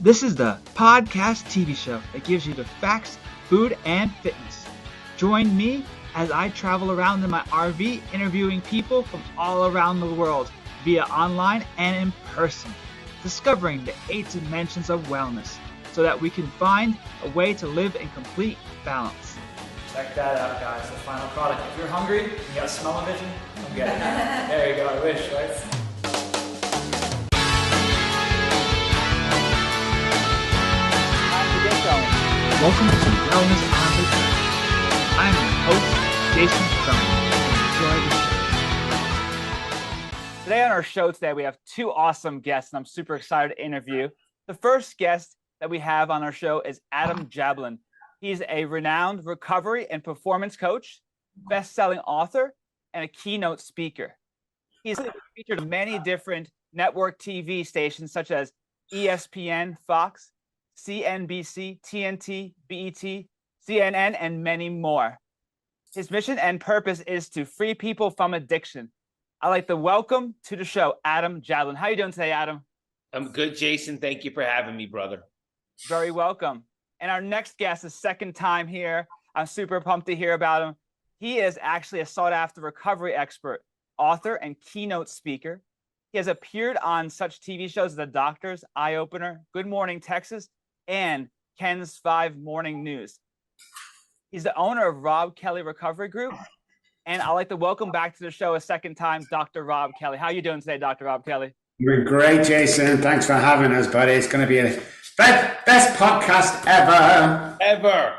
This is the podcast TV show that gives you the facts, food, and fitness. Join me as I travel around in my RV interviewing people from all around the world via online and in person, discovering the 8 dimensions of wellness so that we can find a way to live in complete balance. Check that out, guys, the final product. If you're hungry, you got smell-o-vision, come get it. There you go, I wish, right? Welcome to Wellness on the Go. I'm your host, Jason Enjoy the show. Today on our show we have two awesome guests, and I'm super excited to interview. The first guest that we have on our show is Adam Jablin. He's a renowned recovery and performance coach, best-selling author, and a keynote speaker. He's featured on many different network TV stations such as ESPN, Fox, CNBC, TNT, BET, CNN, and many more. His mission and purpose is to free people from addiction. I'd like to welcome to the show, Adam Jablin. How are you doing today, Adam? I'm good, Jason. Thank you for having me, brother. Very welcome. And our next guest is second time here. I'm super pumped to hear about him. He is actually a sought-after recovery expert, author, and keynote speaker. He has appeared on such TV shows as The Doctors, Eye Opener, Good Morning Texas, and Ken's 5 Morning News. He's the owner of Robb Kelly Recovery Group. And I'd like to welcome back to the show a second time, Dr. Robb Kelly. How are you doing today, Dr. Robb Kelly? We're great, Jason. Thanks for having us, buddy. It's going to be a best podcast ever. Ever.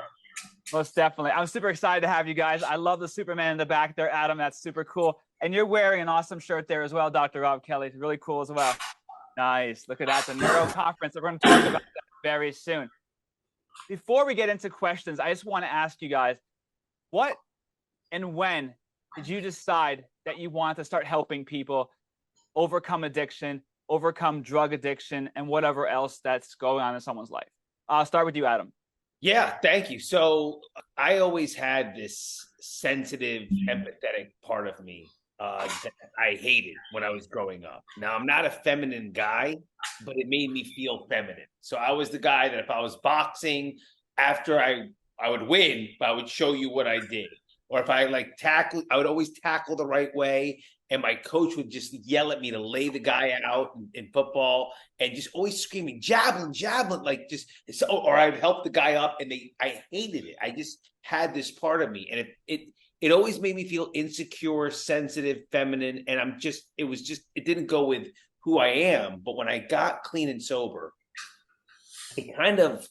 Most definitely. I'm super excited to have you guys. I love the Superman in the back there, Adam. That's super cool. And you're wearing an awesome shirt there as well, Dr. Robb Kelly. It's really cool as well. Nice. Look at that. The Neuro conference. We're going to talk about that very soon. Before we get into questions, I just want to ask you guys, what and when did you decide that you want to start helping people overcome addiction, overcome drug addiction, and whatever else that's going on in someone's life? I'll start with you, Adam. Yeah, thank you. So I always had this sensitive, empathetic part of me that I hated when I was growing up. Now, I'm not a feminine guy, but it made me feel feminine. So I was the guy that if I was boxing, after I would win, but I would show you what I did. Or if I tackle, I would always tackle the right way. And my coach would just yell at me to lay the guy out in football and just always screaming, Jablin, Jablin, or I'd help the guy up and I hated it. I just had this part of me and it always made me feel insecure, sensitive, feminine. And it didn't go with who I am. But when I got clean and sober, it kind of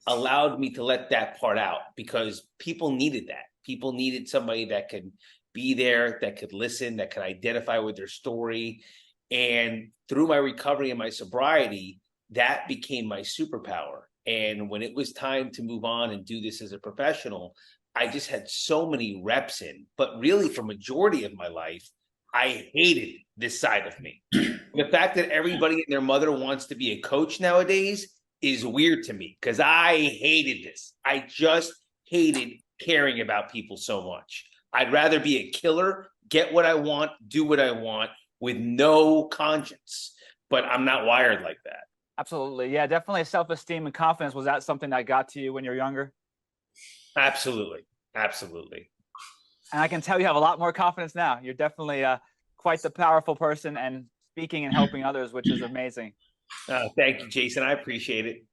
allowed me to let that part out because people needed that. People needed somebody that could be there, that could listen, that could identify with their story. And through my recovery and my sobriety, that became my superpower. And when it was time to move on and do this as a professional, I just had so many reps in. But really, for majority of my life, I hated this side of me. The fact that everybody and their mother wants to be a coach nowadays is weird to me because I hated this. I just hated caring about people so much. I'd rather be a killer, get what I want, do what I want with no conscience. But I'm not wired like that. Absolutely. Yeah, definitely self-esteem and confidence. Was that something that got to you when you were younger? Absolutely. Absolutely. And I can tell you have a lot more confidence now. You're definitely quite the powerful person and speaking and helping others, which is amazing. Thank you, Jason. I appreciate it.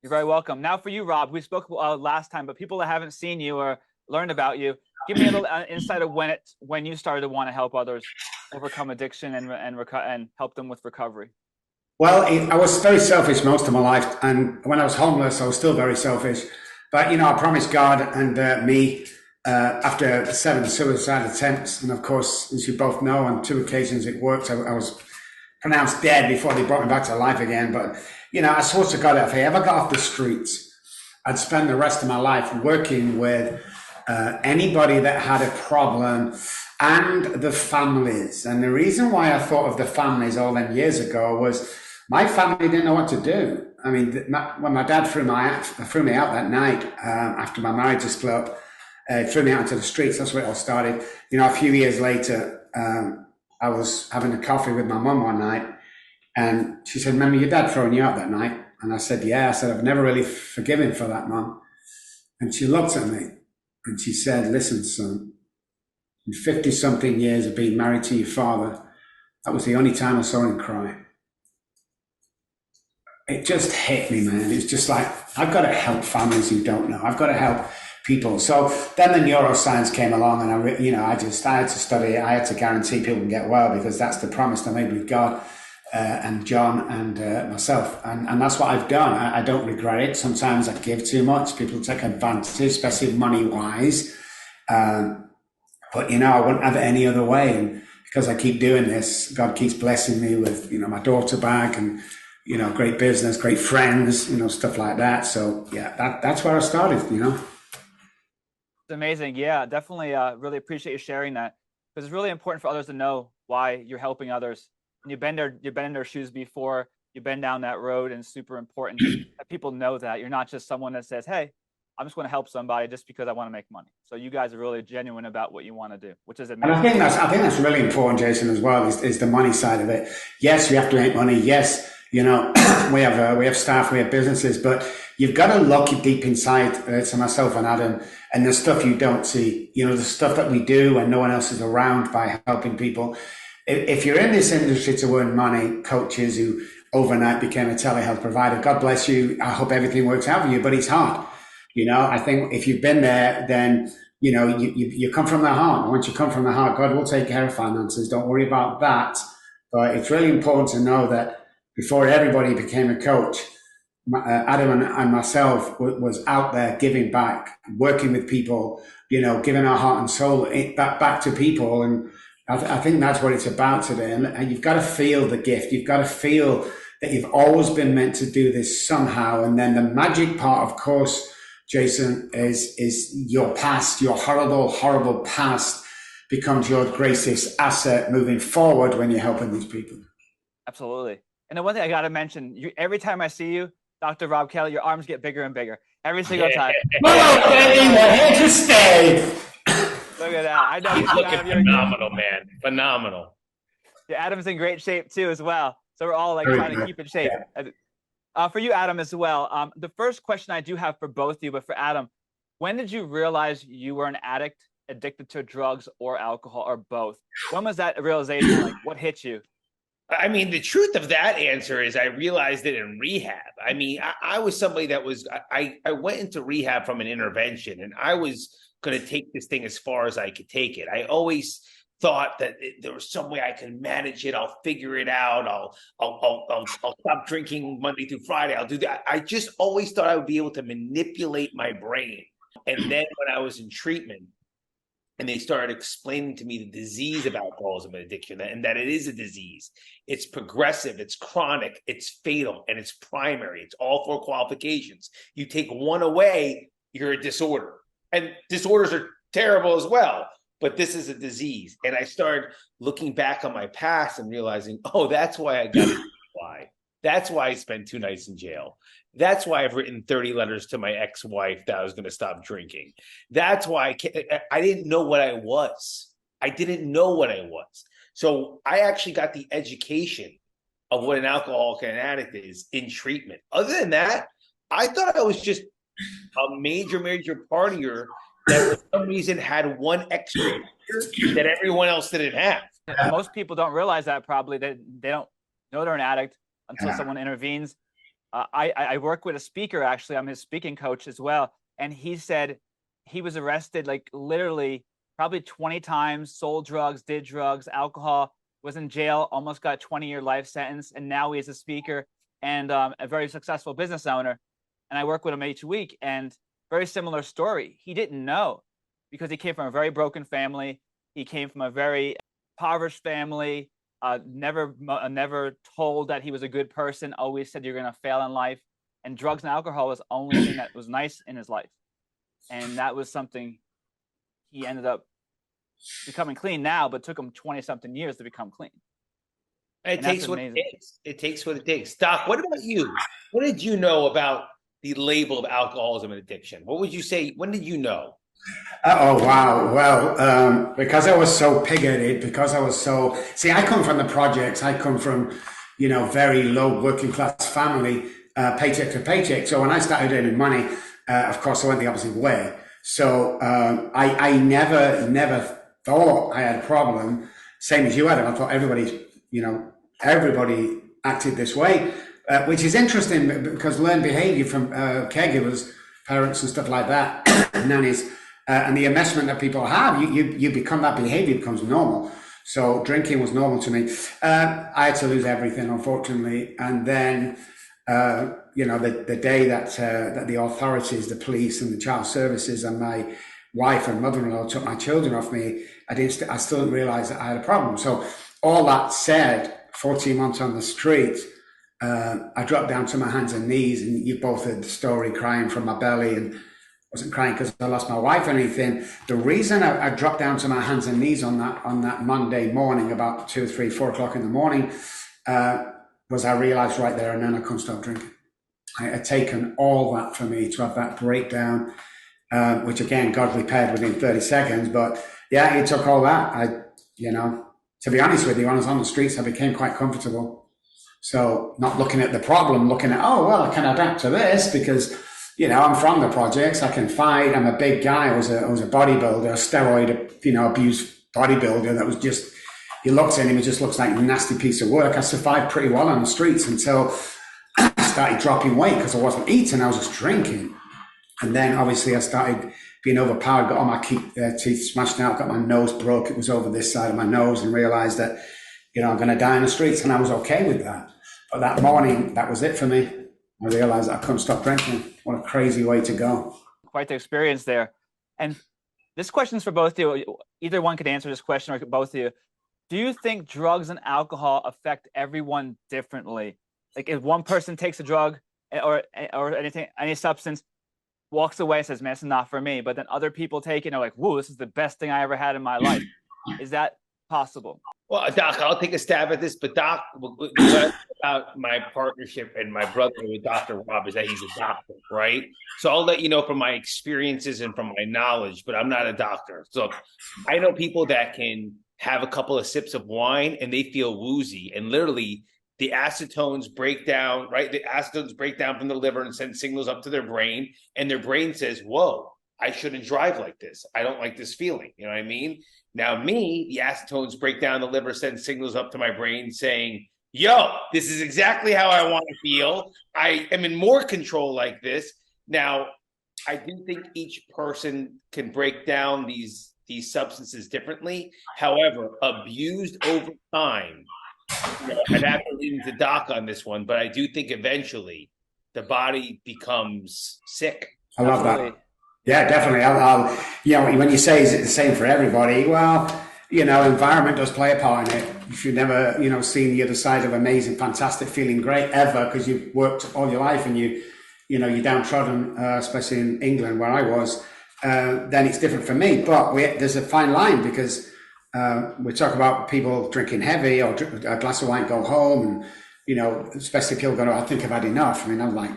You're very welcome. Now for you, Robb, we spoke last time, but people that haven't seen you or learned about you, give me a little insight of when you started to want to help others overcome addiction and help them with recovery. Well, I was very selfish most of my life. And when I was homeless, I was still very selfish. But, I promised God and me after 7 suicide attempts. And of course, as you both know, on 2 occasions it worked. I was pronounced dead before they brought me back to life again. But, I swore to God that if I ever got off the streets, I'd spend the rest of my life working with anybody that had a problem and the families. And the reason why I thought of the families all them years ago was my family didn't know what to do. I mean, when my dad threw me out that night after my marriage was split up, threw me out into the streets. That's where it all started. A few years later, I was having a coffee with my mum one night, and she said, "Remember your dad throwing you out that night?" And I said, yeah. I said, I've never really forgiven for that, Mom. And she looked at me and she said, listen, son, in 50 something years of being married to your father, that was the only time I saw him cry. It just hit me, man. It's just like, I've got to help families who don't know. I've got to help people. So then the neuroscience came along, and I had to study it. I had to guarantee people can get well, because that's the promise I made with God and John and myself. And that's what I've done. I don't regret it. Sometimes I give too much. People take advantage, especially money-wise. But, I wouldn't have it any other way. And because I keep doing this, God keeps blessing me with, my daughter back and, great business, great friends, stuff like that. So yeah, that's where I started, It's amazing. Yeah, definitely really appreciate you sharing that, because it's really important for others to know why you're helping others. And you've been in their shoes before, you've been down that road, and it's super important that people know that you're not just someone that says, hey, I'm just going to help somebody just because I want to make money. So you guys are really genuine about what you want to do, which is amazing. And I think that's really important, Jason, as well, is the money side of it. Yes, we have to make money. Yes, we have staff, we have businesses, but you've got to look deep inside to myself and Adam, and the stuff you don't see, the stuff that we do when no one else is around by helping people. If you're in this industry to earn money, coaches who overnight became a telehealth provider, God bless you. I hope everything works out for you, but it's hard. I think if you've been there, then, you come from the heart. And once you come from the heart, God will take care of finances. Don't worry about that. But it's really important to know that before everybody became a coach, Adam and myself was out there giving back, working with people, giving our heart and soul back to people. And I think that's what it's about today. And you've got to feel the gift. You've got to feel that you've always been meant to do this somehow. And then the magic part, of course, Jason, is your past, your horrible, horrible past becomes your greatest asset moving forward when you're helping these people. Absolutely. And the one thing I got to mention, every time I see you, Dr. Robb Kelly, your arms get bigger and bigger every single time. Here to stay. Look at that. I know he's looking phenomenal, man. Phenomenal. Yeah, Adam's in great shape too, as well. So we're all trying to keep in shape. For you, Adam, as well. The first question I do have for both of you, but for Adam, when did you realize you were an addict, addicted to drugs or alcohol, or both? When was that realization? What hit you? I mean, the truth of that answer is I realized it in rehab. I mean, I was somebody that I went into rehab from an intervention, and I was going to take this thing as far as I could take it. I always thought that there was some way I could manage it. I'll figure it out. I'll stop drinking Monday through Friday. I'll do that. I just always thought I would be able to manipulate my brain. And then when I was in treatment, and they started explaining to me the disease of alcoholism and addiction, and that it is a disease. It's progressive, it's chronic, it's fatal, and it's primary. It's all four qualifications. You take one away, you're a disorder. And disorders are terrible as well, but this is a disease. And I started looking back on my past and realizing, oh, that's why I got it. Why? That's why I spent 2 nights in jail. That's why I've written 30 letters to my ex-wife that I was going to stop drinking. That's why I didn't know what I was. I didn't know what I was. So I actually got the education of what an alcoholic and an addict is in treatment. Other than that, I thought I was just a major partier that for some reason had one extra that everyone else didn't have. Most people don't realize that probably. They don't know they're an addict until someone intervenes. I work with a speaker, actually. I'm his speaking coach as well. And he said he was arrested literally probably 20 times, sold drugs, did drugs, alcohol, was in jail, almost got a 20-year life sentence. And now he is a speaker and a very successful business owner. And I work with him each week, and very similar story. He didn't know because he came from a very broken family. He came from a very impoverished family. Never told that he was a good person, always said you're going to fail in life. And drugs and alcohol was the only thing that was nice in his life. And that was something he ended up becoming clean now, but took him 20-something years to become clean. It takes what it takes. It takes what it takes. Doc, what about you? What did you know about the label of alcoholism and addiction? What would you say? When did you know? Oh, wow. Well, because I was so pig-headed, I come from the projects. I come from, very low working class family. paycheck to paycheck. So when I started earning money, of course, I went the opposite way. So I never thought I had a problem, same as you had. I thought everybody acted this way, which is interesting because learned behavior from caregivers, parents and stuff like that, nannies, and the investment that people have, you become, that behavior becomes normal. So drinking was normal to me. I had to lose everything, unfortunately. And then, the day that the authorities, the police and the child services and my wife and mother-in-law took my children off me, I still didn't realize that I had a problem. So all that said, 14 months on the street, I dropped down to my hands and knees, and you both heard the story, crying from my belly, and wasn't crying because I lost my wife or anything. The reason I dropped down to my hands and knees on that Monday morning, about 2, 3, 4 o'clock in the morning, was I realized right there and then I couldn't stop drinking. I had taken all that for me to have that breakdown, which again, God repaired within 30 seconds. But yeah, it took all that. To be honest with you, when I was on the streets, I became quite comfortable. So not looking at the problem, looking at, oh, well, I can adapt to this because, I'm from the projects. I can fight. I'm a big guy. I was a bodybuilder, a steroid, abused bodybuilder that was just, he looks at him, it just looks like a nasty piece of work. I survived pretty well on the streets until I started dropping weight because I wasn't eating. I was just drinking. And then obviously I started being overpowered, got all my teeth smashed out, got my nose broke. It was over this side of my nose, and realized that, I'm going to die in the streets. And I was okay with that. But that morning, that was it for me. I realized I couldn't stop drinking. What a crazy way to go. Quite the experience there. And this question is for both of you. Either one could answer this question, or both of you. Do you think drugs and alcohol affect everyone differently? Like if one person takes a drug or any substance, walks away and says, man, it's not for me. But then other people take it and are like, whoa, this is the best thing I ever had in my life. Is that possible? Well, Doc, I'll take a stab at this, but Doc, about my partnership and my brother with Dr. Robb is that he's a doctor, right? So I'll let you know from my experiences and from my knowledge, but I'm not a doctor. So I know people that can have a couple of sips of wine and they feel woozy, and literally the acetones break down, right? The acetones break down from the liver and send signals up to their brain, and their brain says, whoa, I shouldn't drive like this. I don't like this feeling. You know what I mean? Now me, the acetones break down the liver, send signals up to my brain saying, yo, this is exactly how I want to feel. I am in more control like this. Now, I do think each person can break down these substances differently. However, abused over time, I'd have to lean to Doc on this one, but I do think eventually the body becomes sick. I love that. Yeah, definitely. When you say is it the same for everybody? Well, environment does play a part in it. If you've never, seen the other side of amazing, fantastic, feeling great ever because you've worked all your life and you're downtrodden, especially in England where I was, then it's different for me. But there's a fine line because we talk about people drinking heavy or a glass of wine, go home, and especially people go, I think I've had enough. I mean, I'm like,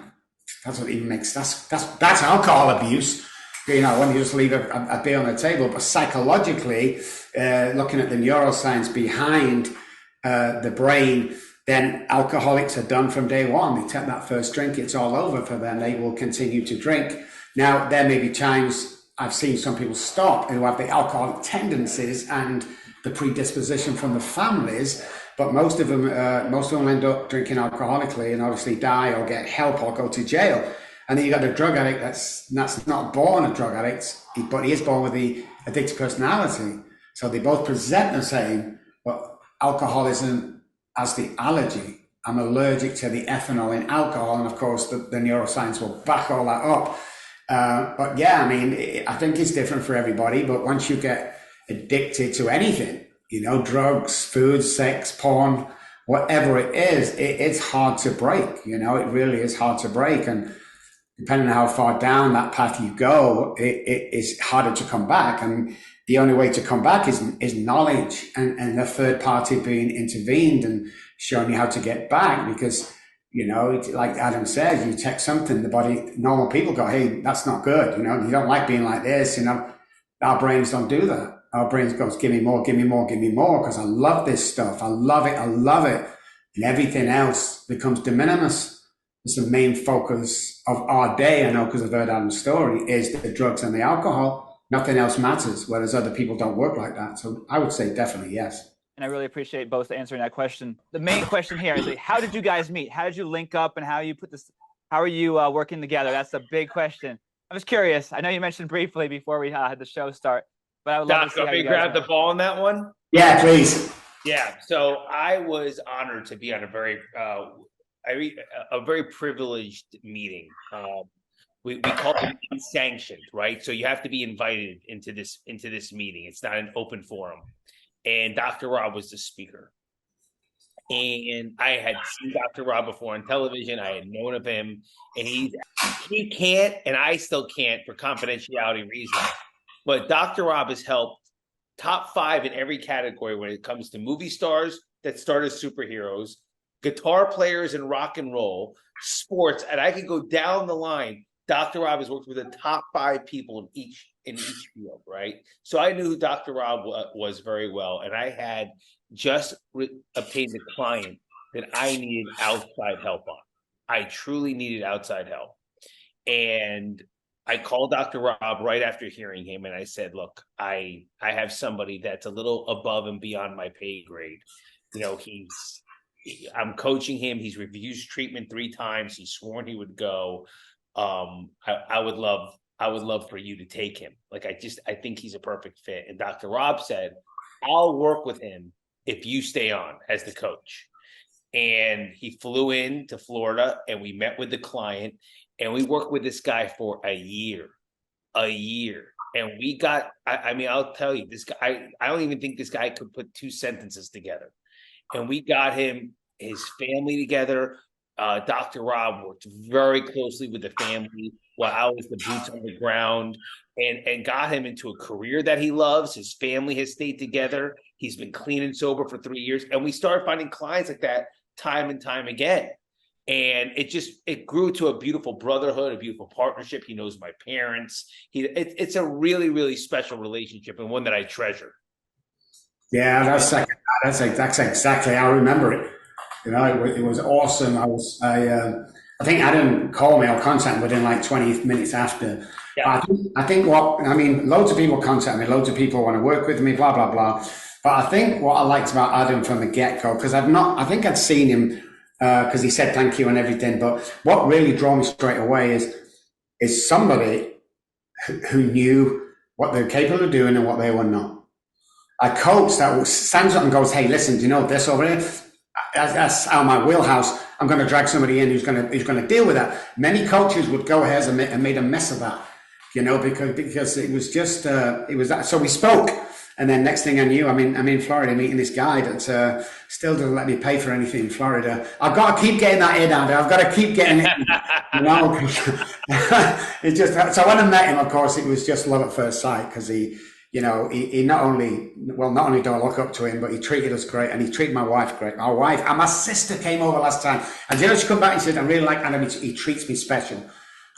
that's what even makes that's alcohol abuse. When you just leave a beer on the table. But psychologically, looking at the neuroscience behind the brain, then alcoholics are done from day one. They take that first drink, it's all over for them. They will continue to drink. Now, there may be times I've seen some people stop who have the alcoholic tendencies and the predisposition from the families, but most of them end up drinking alcoholically and obviously die or get help or go to jail. And then you got a drug addict that's not born a drug addict, but he is born with the addictive personality. So they both present the same, but alcoholism as the allergy. I'm allergic to the ethanol in alcohol, and of course the neuroscience will back all that up. But yeah, I mean, I think it's different for everybody. But once you get addicted to anything, drugs, food, sex, porn, whatever it is, it's hard to break. It really is hard to break. And depending on how far down that path you go, it is harder to come back. And the only way to come back is knowledge and the third party being intervened and showing you how to get back. Because, like Adam says, you take something, the body, normal people go, hey, that's not good. You don't like being like this. Our brains don't do that. Our brains goes, give me more, give me more, give me more. Because I love this stuff. I love it. And everything else becomes de minimis. it's the main focus of our day. I know because I've heard Adam's story is the drugs and the alcohol. Nothing else matters, whereas other people don't work like that. So I would say definitely yes. And I really appreciate both answering that question. The main question here is, like, how did you guys meet? How did you link up, and how you put this? How are you working together? That's the big question. I was curious. I know you mentioned briefly before we had the show start, but I would love to see how you guys grab the ball on that one. Yeah, please. Yeah. So I was honored to be on a very privileged meeting. We call it unsanctioned, right? So you have to be invited into this meeting. It's not an open forum. And Dr. Robb was the speaker. And I had seen Dr. Robb before on television. I had known of him, and he can't, and I still can't for confidentiality reasons. But Dr. Robb has helped top 5 in every category when it comes to movie stars that start as superheroes, guitar players in rock and roll, sports, and I could go down the line. Dr. Robb has worked with the top 5 people in each field, right? So I knew who Dr. Robb was very well, and I had just obtained a client that I needed outside help on. I truly needed outside help. And I called Dr. Robb right after hearing him, and I said, look, I have somebody that's a little above and beyond my pay grade. You know, I'm coaching him. He's refused treatment 3 times. He's sworn he would go. I would love for you to take him. Like, I think he's a perfect fit. And Dr. Robb said, I'll work with him if you stay on as the coach. And he flew in to Florida, and we met with the client, and we worked with this guy for a year. And we got, I mean, I'll tell you, this guy, I don't even think this guy could put 2 sentences together. And we got him, his family together. Dr. Robb worked very closely with the family while I was the boots on the ground, and got him into a career that he loves. His family has stayed together. He's been clean and sober for 3 years. And we started finding clients like that time and time again. And it grew to a beautiful brotherhood, a beautiful partnership. He knows my parents. It's a really, really special relationship, and one that I treasure. Yeah, that's exactly how I remember it. You know, it was awesome. I think Adam called me or contacted me within like 20 minutes after. Yeah. I think loads of people contact me, loads of people want to work with me, blah, blah, blah. But I think what I liked about Adam from the get-go, because I think I'd seen him because he said thank you and everything. But what really drew me straight away is somebody who knew what they were capable of doing and what they were not. A coach that stands up and goes, hey, listen, do you know this over here? That's out of my wheelhouse. I'm going to drag somebody in who's going to deal with that. Many coaches would go ahead and made a mess of that, you know, because it was just it was that. So we spoke, and then next thing I knew, I'm in Florida meeting this guy that still doesn't let me pay for anything in Florida. I've got to keep getting that in, Andy. I've got to keep getting it. You know, it's just so when I met him, of course, it was just love at first sight because he not only do I look up to him, but he treated us great, and he treated my wife great. My wife and my sister came over last time, and she come back and said, I really like Adam, he treats me special.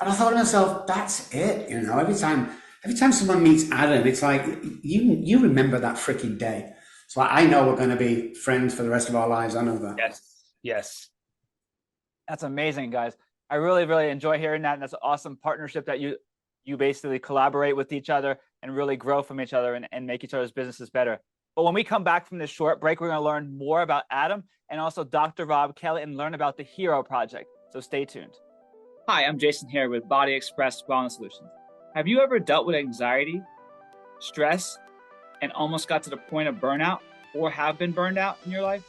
And I thought to myself, that's it, you know, every time someone meets Adam, it's like, you remember that freaking day. So I know we're going to be friends for the rest of our lives. I know that. Yes. That's amazing, guys. I really, really enjoy hearing that. And that's an awesome partnership that you basically collaborate with each other and really grow from each other and make each other's businesses better. But when we come back from this short break, we're going to learn more about Adam and also Dr. Robb Kelly and learn about the Hero Project. So stay tuned. Hi, I'm Jason here with Body Express Wellness Solutions. Have you ever dealt with anxiety, stress, and almost got to the point of burnout or have been burned out in your life?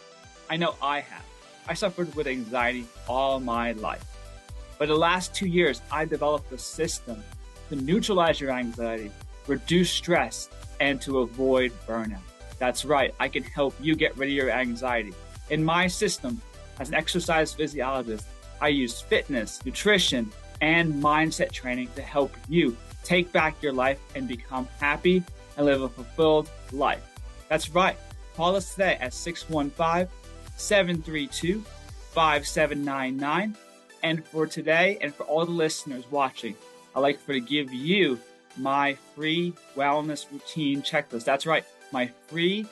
I know I have. I suffered with anxiety all my life. But the last 2 years, I developed a system to neutralize your anxiety, reduce stress, and to avoid burnout. That's right, I can help you get rid of your anxiety. In my system, as an exercise physiologist, I use fitness, nutrition, and mindset training to help you take back your life and become happy and live a fulfilled life. That's right. Call us today at 615-732-5799. And for today, and for all the listeners watching, I'd like to give you my free wellness routine checklist. That's right, my free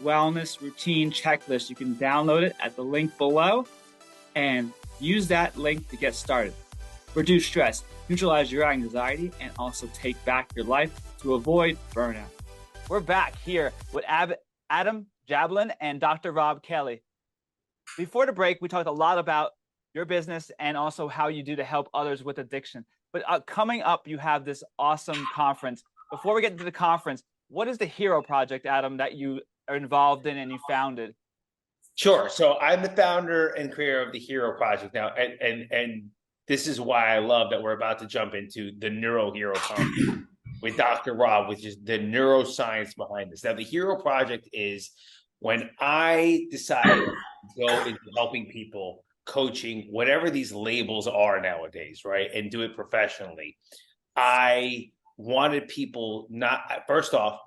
wellness routine checklist. You can download it at the link below. And Use that link to get started. Reduce stress, neutralize your anxiety, and also take back your life to avoid burnout. We're back here with Adam Jablin and Dr. Robb Kelly. Before the break, we talked a lot about your business and also how you do to help others with addiction. But coming up, you have this awesome conference. Before we get into the conference, what is the Hero Project, Adam, that you are involved in and you founded? Sure. So I'm the founder and creator of the Hero Project now, and this is why I love that we're about to jump into the Neuro Hero Conference with Dr. Robb, which is the neuroscience behind this. Now, the Hero Project is when I decided to go into helping people, coaching, whatever these labels are nowadays, right, and do it professionally. I wanted people first off,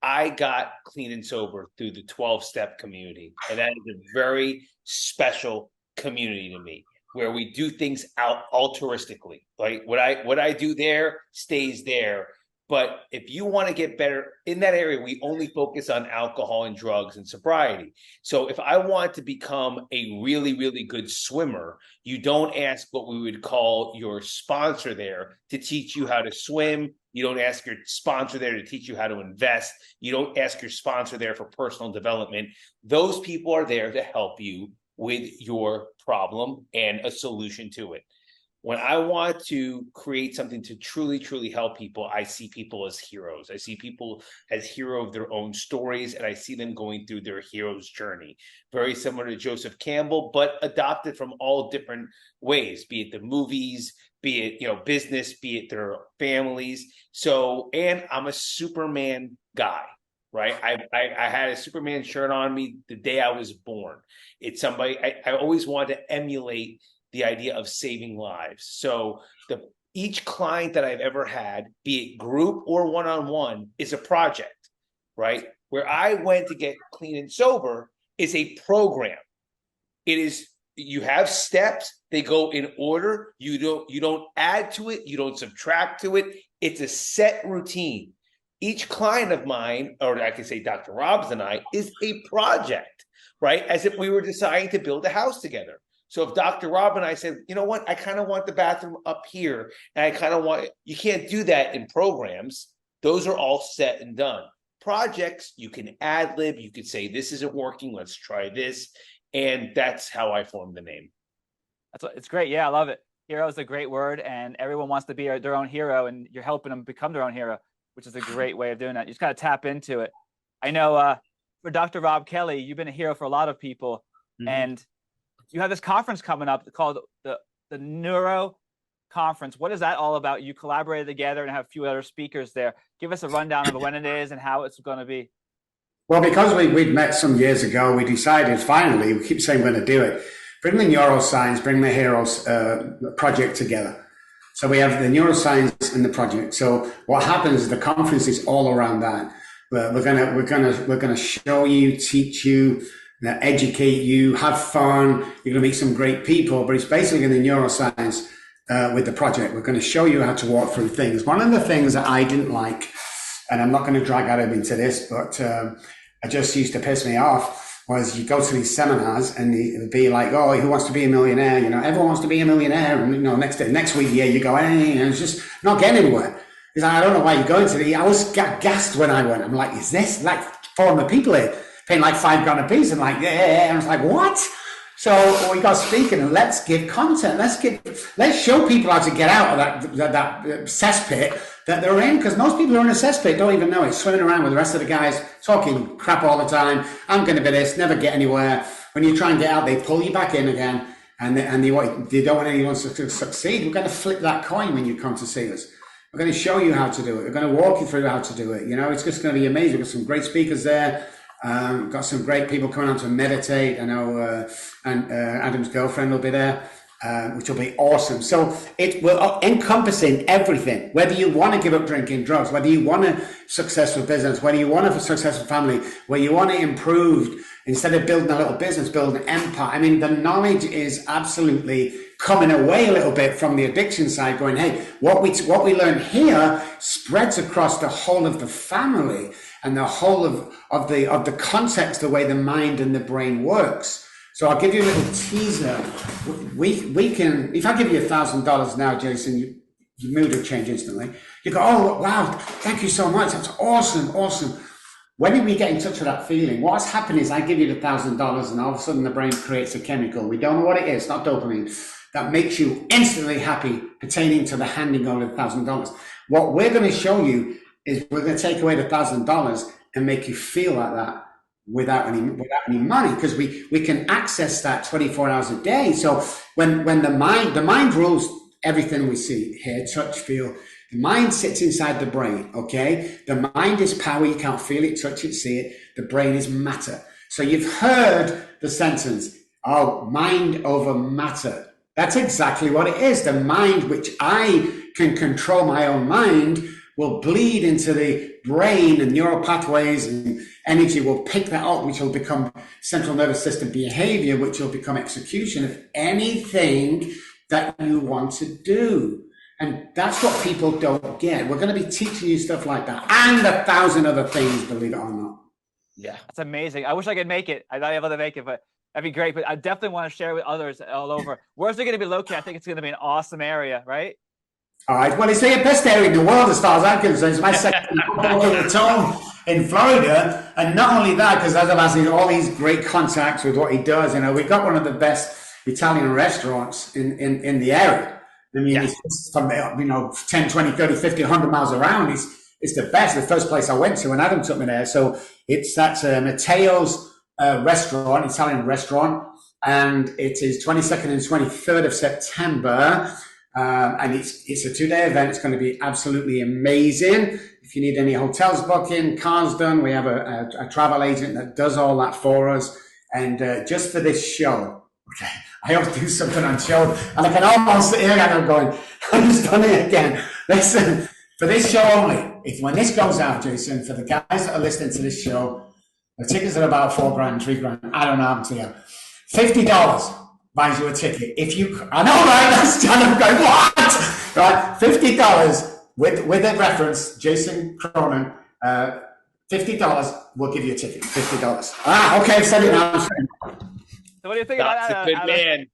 I got clean and sober through the 12-step community. And that is a very special community to me, where we do things out altruistically. Like what I do there stays there. But if you want to get better in that area, we only focus on alcohol and drugs and sobriety. So if I want to become a really, really good swimmer, you don't ask what we would call your sponsor there to teach you how to swim. You don't ask your sponsor there to teach you how to invest. You don't ask your sponsor there for personal development. Those people are there to help you with your problem and a solution to it. When I want to create something to truly, truly help people, I see people as heroes. I see people as hero of their own stories, and I see them going through their hero's journey. Very similar to Joseph Campbell, but adopted from all different ways, be it the movies, be it, business, be it their families. So, and I'm a Superman guy, right? I had a Superman shirt on me the day I was born. It's somebody, I always wanted to emulate the idea of saving lives. So each client that I've ever had, be it group or one-on-one, is a project, right? Where I went to get clean and sober is a program. It is, you have steps, they go in order. You don't add to it, you don't subtract to it. It's a set routine. Each client of mine, or I could say Dr. Robb's and I, is a project, right? As if we were deciding to build a house together. So if Dr. Robb and I said, you know what, I kind of want the bathroom up here, and I kind of want, you can't do that in programs. Those are all set and done. Projects, you can ad lib, you could say, this isn't working, let's try this. And that's how I formed the name. It's great. Yeah, I love it. Hero is a great word, and everyone wants to be their own hero, and you're helping them become their own hero, which is a great way of doing that. You just got to tap into it. I know for Dr. Robb Kelly, you've been a hero for a lot of people, and you have this conference coming up called the Neuro Conference. What is that all about? You collaborated together and have a few other speakers there. Give us a rundown of when it is and how it's going to be. Well, because we'd met some years ago, we decided finally, we keep saying we're going to do it, bring the neuroscience, bring the Heroes project together. So we have the neuroscience and the project. So what happens is the conference is all around that. We're gonna show you, teach you, educate you, have fun. You're going to meet some great people, but it's basically in the neuroscience with the project. We're going to show you how to walk through things. One of the things that I didn't like, and I'm not going to drag Adam into this, but it just used to piss me off, was you go to these seminars and it would be like, oh, who wants to be a millionaire? Everyone wants to be a millionaire. And, next week, you go, hey, it's just not getting anywhere. He's like, I don't know why you're going to the, I was gassed when I went. I'm like, is this like foreign people here paying like $5,000 a piece? And like, yeah. And I was like, what? So we got speaking, and let's give content. Let's show people how to get out of that cesspit that they're in, because most people who are in a cesspit don't even know it, swimming around with the rest of the guys, talking crap all the time. I'm going to be this, never get anywhere. When you try and get out, they pull you back in again, and they don't want anyone to succeed. We're going to flip that coin when you come to see us. We're going to show you how to do it. We're going to walk you through how to do it. It's just going to be amazing. We've got some great speakers there. Got some great people coming on to meditate. I know, and Adam's girlfriend will be there, which will be awesome. So it will encompassing everything, whether you want to give up drinking drugs, whether you want a successful business, whether you want a successful family, whether you want to improve, instead of building a little business, build an empire. I mean, the knowledge is absolutely coming away a little bit from the addiction side, going, hey, what we learn here spreads across the whole of the family and the whole of the context, the way the mind and the brain works. So I'll give you a little teaser. We can, if I give you $1,000 now, Jason, your mood will change instantly. You go, oh, wow, thank you so much. That's awesome, awesome. When we get in touch with that feeling, what's happened is I give you the $1,000 and all of a sudden the brain creates a chemical. We don't know what it is, not dopamine, that makes you instantly happy pertaining to the handing over the $1,000. What we're going to show you is we're going to take away the $1,000 and make you feel like that without any money, because we can access that 24 hours a day. So when the mind rules everything we see, hear, touch, feel. The mind sits inside the brain, okay? The mind is power. You can't feel it, touch it, see it. The brain is matter. So you've heard the sentence, oh, mind over matter. That's exactly what it is. The mind, which I can control my own mind, will bleed into the brain, and neural pathways and energy will pick that up, which will become central nervous system behavior, which will become execution of anything that you want to do. And that's what people don't get. We're going to be teaching you stuff like that and 1,000 other things, believe it or not. Yeah, that's amazing. I wish I could make it. I'm not able to make it, but that'd be great. But I definitely want to share with others all over. Where's it going to be located? I think it's going to be an awesome area, right? All right. Well, it's the best area in the world as far as I'm concerned. It's my second home in Florida. And not only that, because Adam has all these great contacts with what he does. You know, we've got one of the best Italian restaurants in the area. I mean, it's from, 10, 20, 30, 50, 100 miles around. It's the best. The first place I went to when Adam took me there. So it's that Matteo's restaurant, Italian restaurant. And it is 22nd and 23rd of September. And it's a 2-day event. It's going to be absolutely amazing. If you need any hotels booking, cars done, we have a travel agent that does all that for us. And just for this show, okay, I always do something on show, and I can almost hear Adam going, I'm just done it again. Listen, for this show only, when this goes out, Jason, for the guys that are listening to this show, the tickets are about $4,000, $3,000. I don't know how to you. $50 buys you a ticket. I know, right? That's John going, what? Right? $50 with a reference, Jason Cronin, $50 will give you a ticket. $50. Okay, I've said it now. So what do you think Doc's about a good man.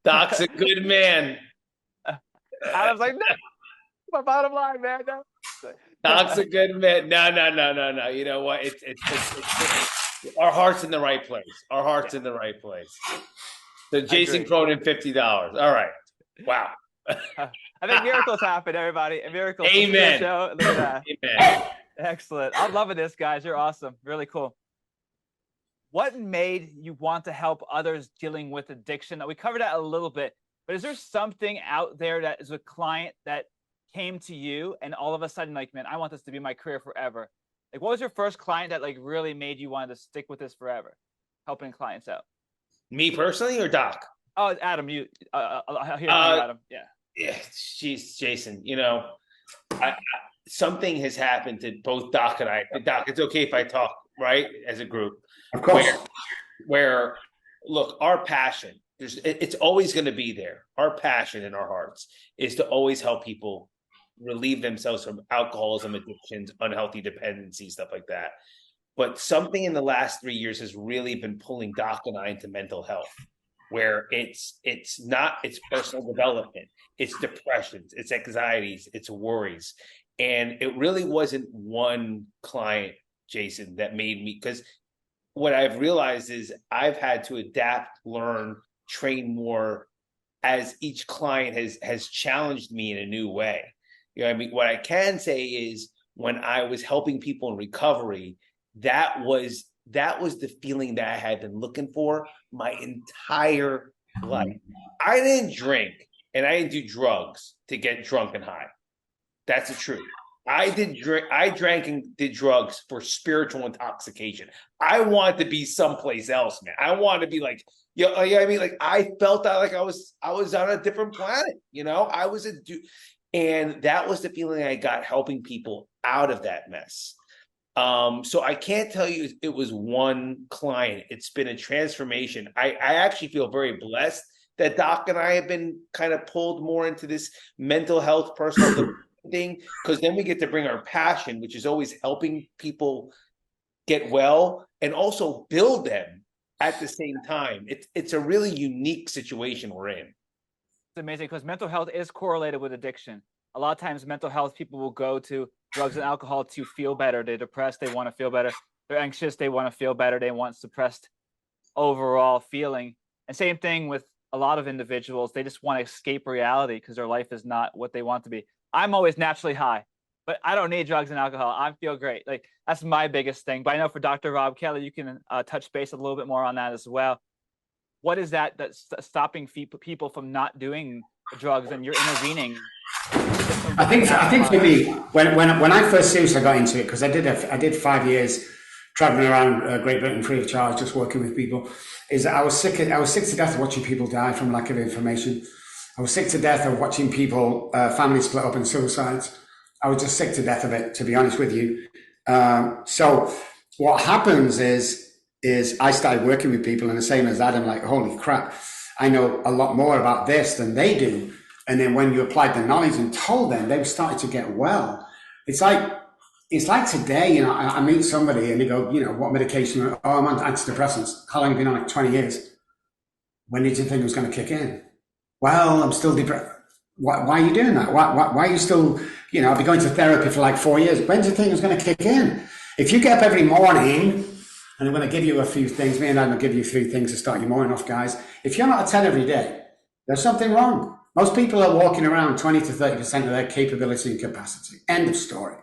Doc's a good man. Adam's like, no, my bottom line, man. No. Doc's a good man. No. You know what? It's our heart's in the right place. Our heart's in the right place. So Jason Cronin, $50. All right. Wow. I think miracles happen, everybody. Miracles. Amen. Show. Look at that. Amen. Excellent. I'm loving this, guys. You're awesome. Really cool. What made you want to help others dealing with addiction? We covered that a little bit, but is there something out there that is a client that came to you and all of a sudden, like, man, I want this to be my career forever? Like, what was your first client that like really made you want to stick with this forever, helping clients out? Me personally or Doc? Oh, Adam, you. I'll hear from you, Adam. Yeah. Yeah, geez, Jason. You know, something has happened to both Doc and I. Doc, it's okay if I talk, right, as a group. Of course. Where look, our passion, it's always going to be there. Our passion in our hearts is to always help people relieve themselves from alcoholism, addictions, unhealthy dependency, stuff like that. But something in the last 3 years has really been pulling Doc and I into mental health, where it's personal development, it's depressions, it's anxieties, it's worries. And it really wasn't one client, Jason, that made me, because what I've realized is I've had to adapt, learn, train more as each client has challenged me in a new way. You know what I mean? What I can say is when I was helping people in recovery, that was the feeling that I had been looking for my entire life. I didn't drink and I didn't do drugs to get drunk and high. That's the truth. I drank and did drugs for spiritual intoxication. I wanted to be someplace else, man. I wanted to be like, you know what I mean? Like I felt like I was on a different planet, you know? I was and that was the feeling I got helping people out of that mess. So I can't tell you it was one client. It's been a transformation. I actually feel very blessed that Doc and I have been kind of pulled more into this mental health, personal thing, because then we get to bring our passion, which is always helping people get well and also build them at the same time. It's a really unique situation we're in. It's amazing because mental health is correlated with addiction. A lot of times mental health people will go to drugs and alcohol to feel better. They're depressed, they want to feel better. They're anxious, they want to feel better. They want suppressed overall feeling. And same thing with a lot of individuals. They just want to escape reality because their life is not what they want to be. I'm always naturally high, but I don't need drugs and alcohol. I feel great. Like that's my biggest thing. But I know for Dr. Robb Kelly, you can touch base a little bit more on that as well. What is that's stopping people from not doing drugs, and you're intervening? I think for me, when I first seriously got into it, because I did 5 years traveling around Great Britain free of charge, just working with people, is that I was sick to death of watching people die from lack of information. I was sick to death of watching people, families split up in suicides. I was just sick to death of it, to be honest with you. So what happens is I started working with people, and the same as Adam, like, holy crap, I know a lot more about this than they do. And then when you applied the knowledge and told them, they started to get well. It's like today, I meet somebody and they go, what medication? Oh, I'm on antidepressants. How long have you been on it? 20 years. When did you think it was going to kick in? Well, I'm still depressed. Why are you doing that? Why are you still, I've been going to therapy for like 4 years. When do you think it was going to kick in? If you get up every morning, and I'm going to give you a few things, me and Adam will give you 3 things to start your morning off, guys. If you're not a 10 every day, there's something wrong. Most people are walking around 20 to 30% of their capability and capacity. End of story.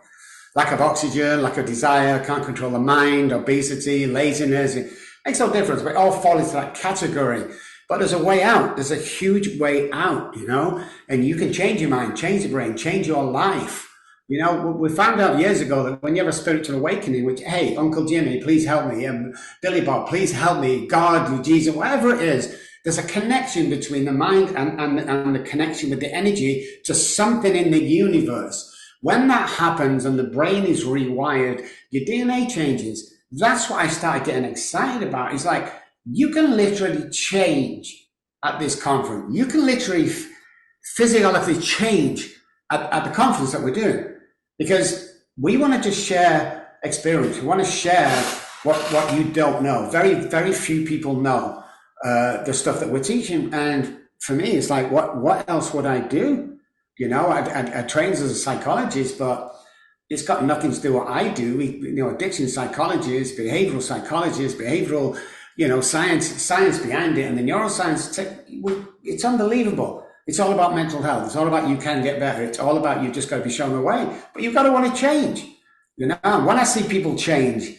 Lack of oxygen, lack of desire, can't control the mind, obesity, laziness. It makes no difference. We all fall into that category. But there's a way out. There's a huge way out, and you can change your mind, change the brain, change your life. We found out years ago that when you have a spiritual awakening, which, hey, Uncle Jimmy, please help me. Billy Bob, please help me. God, Jesus, whatever it is, there's a connection between the mind and the connection with the energy to something in the universe. When that happens and the brain is rewired, your DNA changes. That's what I started getting excited about. It's like, you can literally change at this conference. You can literally physiologically change at the conference that we're doing, because we want to just share experience. We want to share what you don't know. Very, very few people know the stuff that we're teaching. And for me, it's like, what else would I do? I trained as a psychologist, but it's got nothing to do with what I do. Addiction psychologist, behavioral psychologist, behavioral, science behind it, and the neuroscience, it's unbelievable. It's all about mental health. It's all about you can get better. It's all about you've just got to be shown the way. But you've got to want to change. When I see people change,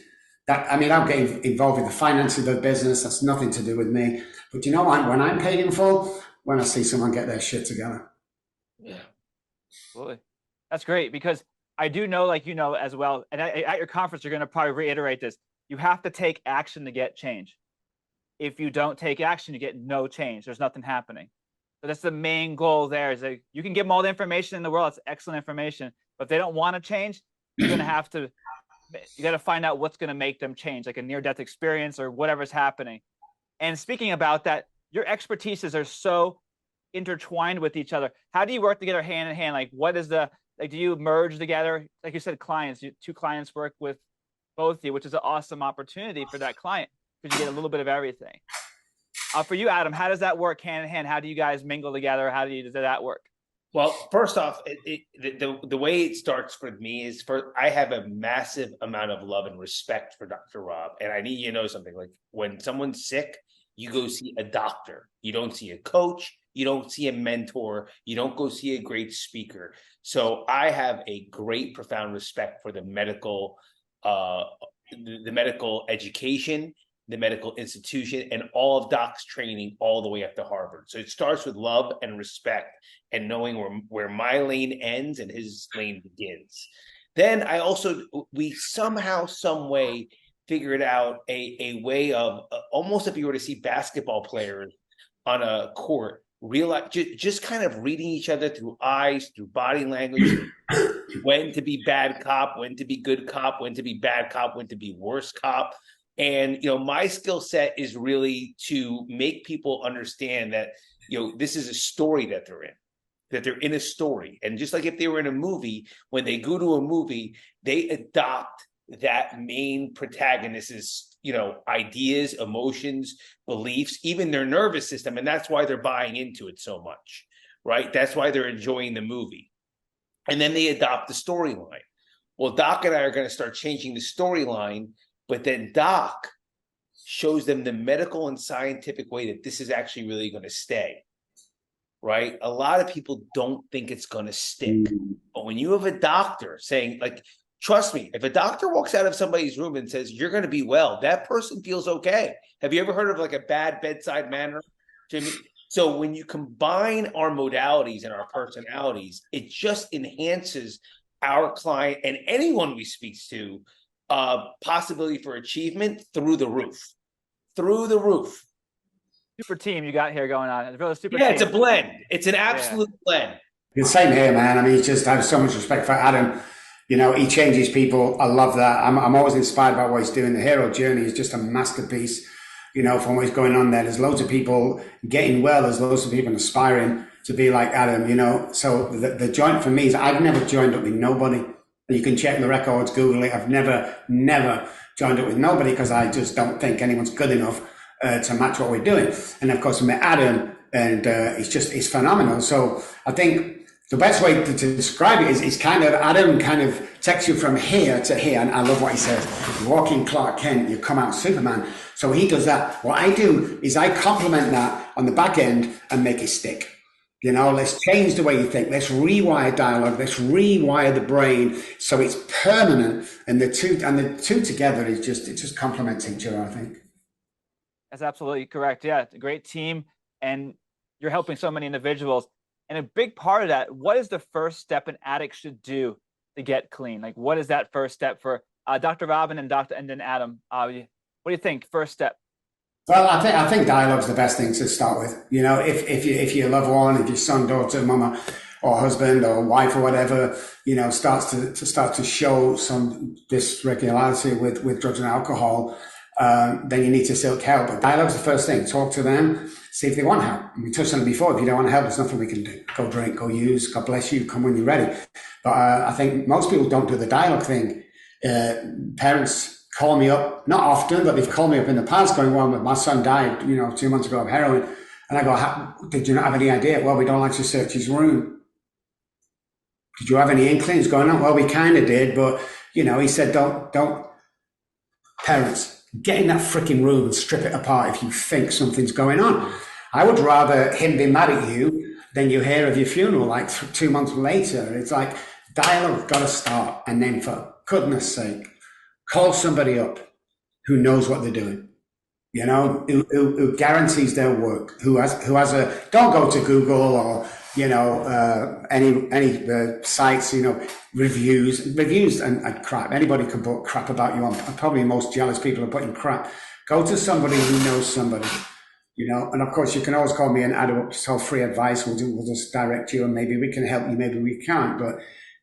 I'll get involved with the finance of the business. That's nothing to do with me. But when I'm paid in full, when I see someone get their shit together. Yeah. Absolutely. That's great, because I do know, as well, and at your conference, you're going to probably reiterate this. You have to take action to get change. If you don't take action, you get no change. There's nothing happening. So that's the main goal there, is that you can give them all the information in the world. It's excellent information. But if they don't want to change, you got to find out what's going to make them change, like a near-death experience or whatever's happening. And speaking about that, your expertises are so intertwined with each other. How do you work together hand in hand? Do you merge together? Like you said, clients, 2 clients work with both of you, which is an awesome opportunity for that client, because you get a little bit of everything. For you, Adam, how does that work hand in hand? How do you guys mingle together? Does that work? Well, first off, the way it starts for me is I have a massive amount of love and respect for Dr. Robb. And I need you to know something. Like, when someone's sick, you go see a doctor. You don't see a coach. You don't see a mentor. You don't go see a great speaker. So I have a great, profound respect for the medical education, the medical institution, and all of Doc's training all the way up to Harvard. So it starts with love and respect and knowing where my lane ends and his lane begins. Then we somehow, some way figured out a way of almost, if you were to see basketball players on a court, realize just kind of reading each other through eyes, through body language, when to be bad cop, when to be good cop, when to be bad cop, when to be worse cop. And, my skill set is really to make people understand that, this is a story that they're in a story. And just like if they were in a movie, when they go to a movie, they adopt that main protagonist's ideas, emotions, beliefs, even their nervous system. And that's why they're buying into it so much, right? That's why they're enjoying the movie. And then they adopt the storyline. Well, Doc and I are going to start changing the storyline, but then Doc shows them the medical and scientific way that this is actually really going to stay, right? A lot of people don't think it's going to stick. But when you have a doctor saying, like, trust me, if a doctor walks out of somebody's room and says, you're going to be well, that person feels okay. Have you ever heard of like a bad bedside manner, Jimmy? So when you combine our modalities and our personalities, it just enhances our client and anyone we speak to possibility for achievement through the roof. Super team you got here going on. It's really super Yeah, team. it's a blend. It's an absolute blend. The same here, man. I mean, I have so much respect for Adam. He changes people. I love that. I'm always inspired by what he's doing. The hero journey is just a masterpiece, from what's going on there. There's loads of people getting well. There's loads of people aspiring to be like Adam, So the joint for me is I've never joined up with nobody. You can check the records, Google it. I've never joined up with nobody because I just don't think anyone's good enough to match what we're doing. And of course, I met Adam, and it's phenomenal. So I think the best way to describe it is kind of Adam kind of takes you from here to here. And I love what he says. You walk in Clark Kent, you come out Superman. So he does that. What I do is I complement that on the back end and make it stick. Let's change the way you think. Let's rewire dialogue. Let's rewire the brain so it's permanent. And the two together it just complements each other, I think. That's absolutely correct. Yeah, it's a great team, and you're helping so many individuals. And a big part of that, what is the first step an addict should do to get clean? Like, what is that first step for Dr. Robin and then Adam? What do you think? First step. Well, I think dialogue's the best thing to start with. If your loved one, if your son, daughter, mama, or husband, or wife, or whatever, starts to show some dysregularity with drugs and alcohol, then you need to seek help. But dialogue's the first thing. Talk to them, see if they want help. And we touched on it before. If you don't want help, there's nothing we can do. Go drink, go use. God bless you. Come when you're ready. But I think most people don't do the dialogue thing. Parents call me up, not often, but they've called me up in the past going, well, my son died, 2 months ago of heroin. And I go, did you not have any idea? Well, we don't like to search his room. Did you have any inklings going on? Well, we kind of did, but, he said, don't, parents, get in that freaking room and strip it apart if you think something's going on. I would rather him be mad at you than you hear of your funeral like 2 months later. It's like dialogue's got to start. And then for goodness sake, call somebody up who knows what they're doing, who guarantees their work, who has don't go to Google or, any sites, reviews and crap. Anybody can put crap about you on. Probably most jealous people are putting crap. Go to somebody who knows somebody, and of course you can always call me and add up so free advice. We'll just direct you and maybe we can help you, maybe we can't, but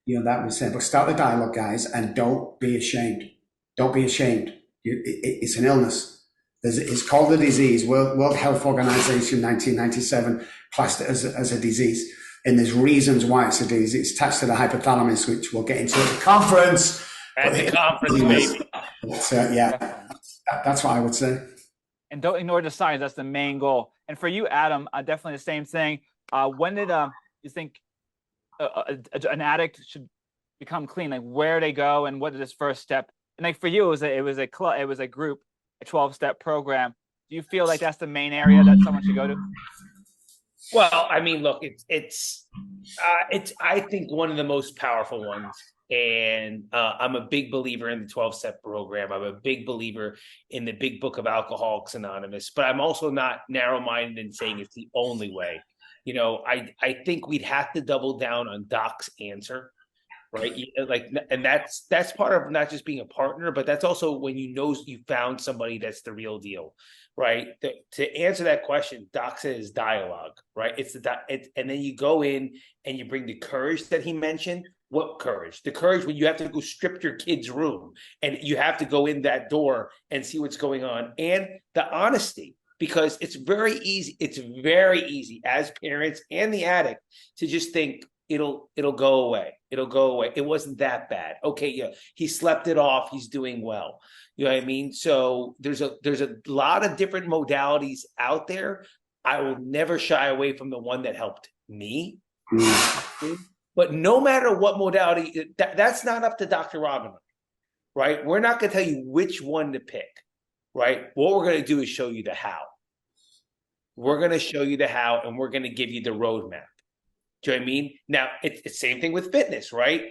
that we said, but start the dialogue, guys, and don't be ashamed. Don't be ashamed. It's an illness. It's called a disease. World Health Organization 1997 classed it as a disease. And there's reasons why it's a disease. It's attached to the hypothalamus, which we'll get into at the conference. At the conference, maybe. That's what I would say. And don't ignore the science. That's the main goal. And for you, Adam, definitely the same thing. When did you think an addict should become clean? Like, where they go and what is this first step? And like for you, it was a group, a 12-step program. Do you feel like that's the main area that someone should go to? Well, I mean, look, it's I think one of the most powerful ones. And I'm a big believer in the 12-step program. I'm a big believer in the big book of Alcoholics Anonymous, but I'm also not narrow-minded in saying it's the only way. I think we'd have to double down on Doc's answer. Right. And that's part of not just being a partner, but that's also when you found somebody that's the real deal. Right. To answer that question, Doc says dialogue. Right. And then you go in and you bring the courage that he mentioned. What courage? The courage when you have to go strip your kid's room and you have to go in that door and see what's going on, and the honesty. Because it's very easy as parents and the addict to just think, it'll go away. It'll go away. It wasn't that bad. Okay, yeah, he slept it off. He's doing well. You know what I mean? So there's a lot of different modalities out there. I will never shy away from the one that helped me. But no matter what modality, that's not up to Dr. Robb, right? We're not going to tell you which one to pick, right? What we're going to do is show you the how. We're going to show you the how, and we're going to give you the roadmap. Do you know what I mean? Now, it's the same thing with fitness, right?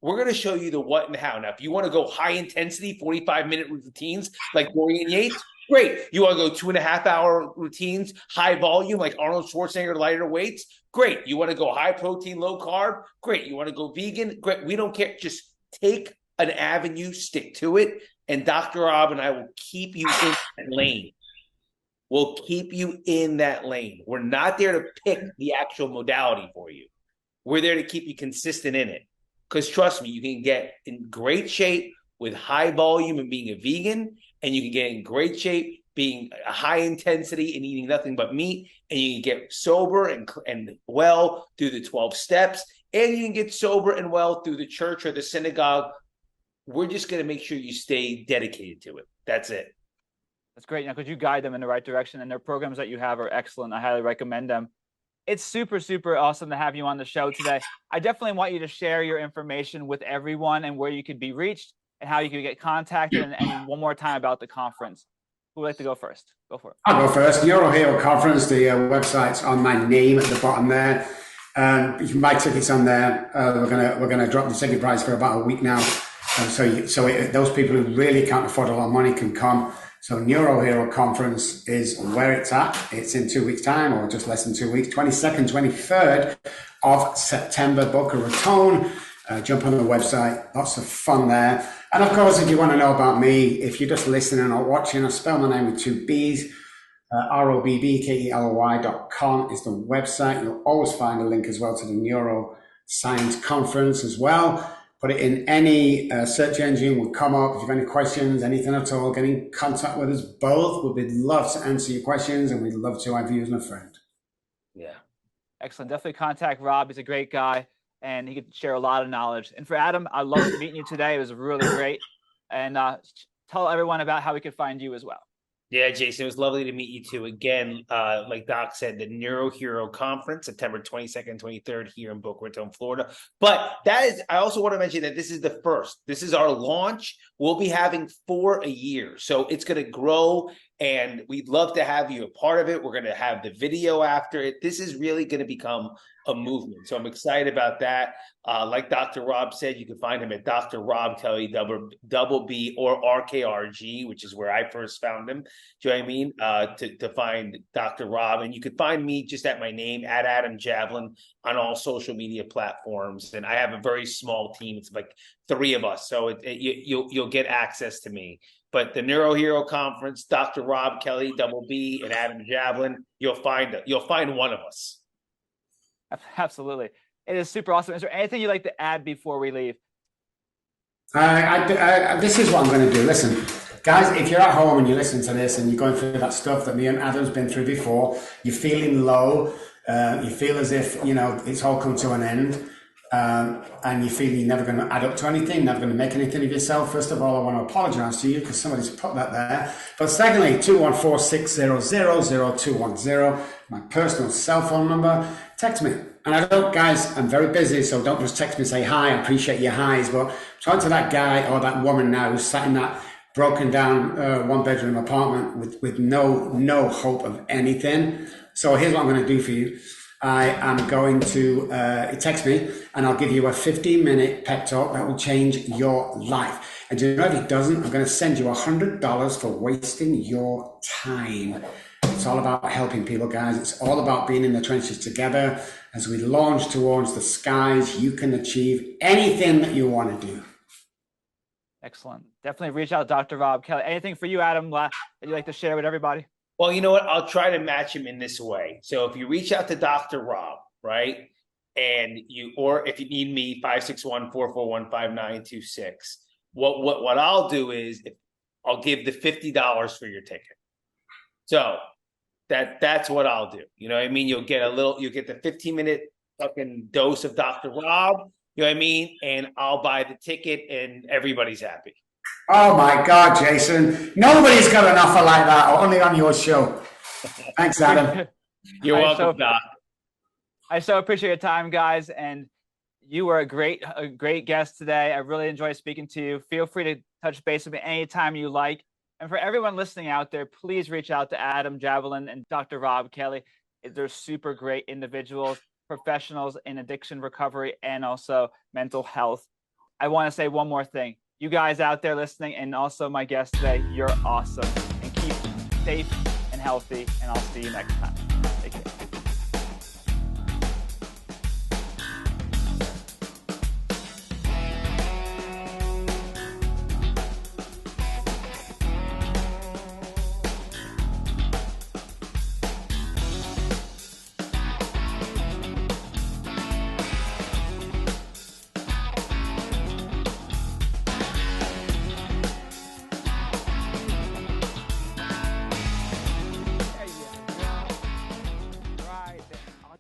We're going to show you the what and how. Now, if you want to go high intensity, 45-minute routines like Dorian Yates, great. You want to go 2.5-hour routines, high volume like Arnold Schwarzenegger, lighter weights? Great. You want to go high protein, low carb? Great. You want to go vegan? Great. We don't care. Just take an avenue, stick to it, and Dr. Robb and I will keep you in that lane. We'll keep you in that lane. We're not there to pick the actual modality for you. We're there to keep you consistent in it. Because trust me, you can get in great shape with high volume and being a vegan, and you can get in great shape being a high intensity and eating nothing but meat, and you can get sober and well through the 12 steps, and you can get sober and well through the church or the synagogue. We're just going to make sure you stay dedicated to it. That's it. That's great. Now, could you guide them in the right direction? And their programs that you have are excellent. I highly recommend them. It's super, super awesome to have you on the show today. I definitely want you to share your information with everyone and where you could be reached and how you could get contacted. And one more time about the conference. Who would like to go first? Go for it. I'll go first. Neuro Hero Conference. The website's on my name at the bottom there. You can buy tickets on there. We're gonna drop the ticket price for about a week now. So those people who really can't afford a lot of money can come. So Neuro Hero Conference is where it's at. It's in 2 weeks' time, or just less than 2 weeks, 22nd, 23rd of September, Boca Raton. Jump on the website. Lots of fun there. And of course, if you want to know about me, if you're just listening or watching, I spell my name with 2 B's. ROBBKELY.com is the website. You'll always find a link as well to the Neuro Science Conference as well. Put it in any search engine, will come up. If you have any questions, anything at all, get in contact with us both. We'd love to answer your questions, and we'd love to have you as a friend. Yeah. Excellent. Definitely contact Robb. He's a great guy, and he could share a lot of knowledge. And for Adam, I loved meeting you today. It was really great. And tell everyone about how we could find you as well. Yeah, Jason, it was lovely to meet you too. Again, like Doc said, the Neuro Hero Conference, September 22nd, 23rd here in Boca Raton, Florida. But I also want to mention that this is the first. This is our launch. We'll be having 4 a year. So it's going to grow, and we'd love to have you a part of it. We're going to have the video after it. This is really going to become a movement. So I'm excited about that. Like Dr. Robb said, you can find him at Dr. Robb Kelly, double B, or RKRG, which is where I first found him. Do you know what I mean? To find Dr. Robb. And you could find me just at my name, at Adam Jablin, on all social media platforms. And I have a very small team. It's like 3 of us. So you'll get access to me. But the Neuro Hero Conference, Dr. Robb Kelly, double B, and Adam Jablin, you'll find one of us. Absolutely. It is super awesome. Is there anything you'd like to add before we leave? This is what I'm going to do. Listen, guys, if you're at home and you listen to this and you're going through that stuff that me and Adam's been through before, you're feeling low, you feel as if, it's all come to an end, and you feel you're never going to add up to anything, never going to make anything of yourself. First of all, I want to apologize to you because somebody's put that there. But secondly, 214-600-0210, my personal cell phone number. Text me. And I don't, guys, I'm very busy, so don't just text me and say hi. I appreciate your highs, but talk to that guy or that woman now who's sat in that broken down 1-bedroom apartment with no hope of anything. So here's what I'm going to do for you. I am going to text me, and I'll give you a 15-minute pep talk that will change your life. And if it doesn't, I'm going to send you $100 for wasting your time. It's all about helping people, guys. It's all about being in the trenches together. As we launch towards the skies, you can achieve anything that you want to do. Excellent. Definitely reach out to Dr. Robb Kelly. Anything for you, Adam, that you'd like to share with everybody? Well, you know what? I'll try to match him in this way. So if you reach out to Dr. Robb, right, and or if you need me, 561-441-5926, what I'll do is I'll give the $50 for your ticket. So that's what I'll do. You know what I mean? You'll get the 15-minute fucking dose of Dr. Robb. You know what I mean? And I'll buy the ticket, and everybody's happy. Oh my God, Jason! Nobody's got an offer like that, only on your show. Thanks, Adam. You're welcome, Doc. I so appreciate your time, guys, and you were a great guest today. I really enjoyed speaking to you. Feel free to touch base with me anytime you like. And for everyone listening out there, please reach out to Adam Jablin and Dr. Robb Kelly. They're super great individuals, professionals in addiction recovery and also mental health. I want to say one more thing. You guys out there listening, and also my guest today, you're awesome. And keep safe and healthy, and I'll see you next time.